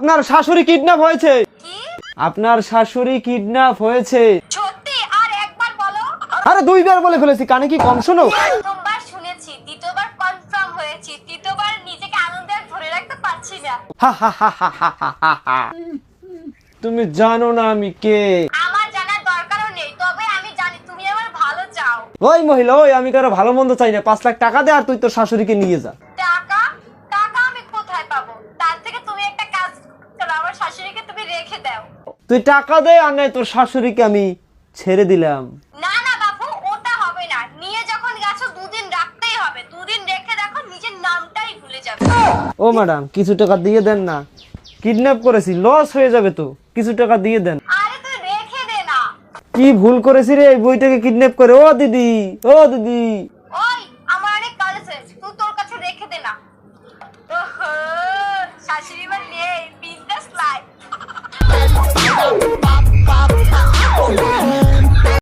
আপনার শাশুড়ি কিডন্যাপ হয়েছে। কি? আপনার শাশুড়ি কিডন্যাপ হয়েছে। সত্যি? আর একবার বলো। আরে 2বার বলে ফেলেছি, কানে কি কম শোনো? প্রথমবার শুনেছি, দ্বিতীয়বার কনফার্ম হয়েছি, তৃতীয়বার নিজেকে আনন্দে আর ধরে রাখতে পারছি না। হা হা হা হা হা হা হা হা। তুমি জানো না আমি কে? আমার জানার দরকারও নেই, তবে আমি জানি তুমি আমার ভালো চাও। ওই মহিলা, ওই আমি কারো ভালো মন্দ চাই না, 5 লাখ টাকা দে আর তুই তোর শাশুড়িকে নিয়ে যা। টাকা? টাকা আমি কোথায় পাবো? তার থেকে তুমি একটা কাজ করো, আমার শাশুড়িকে তুমি রেখে দাও। তুই টাকা দে আর নাই তোর শাশুড়িকে আমি ছেড়ে দিলাম। না না বাবু, ওটা হবে না। নিয়ে যখন গেছো 2 দিন রাখতেই হবে। 2 দিন রেখে দেখো, নিজের নামটাই ভুলে যাবে। ও ম্যাডাম, কিছু টাকা দিয়ে দেন না, কিডন্যাপ করেছি, লস হয়ে যাবে তো, কিছু টাকা দিয়ে দেন। আরে তুই রেখে দে না। কি ভুল করেছি রে এই বইটাকে কিডন্যাপ করে? ও দিদি, ও দিদি। ওই, আমার অনেক কাজ আছে, তুই তোর কাছে রেখে দে না। ওহো, শাশুড়ি মা নেই।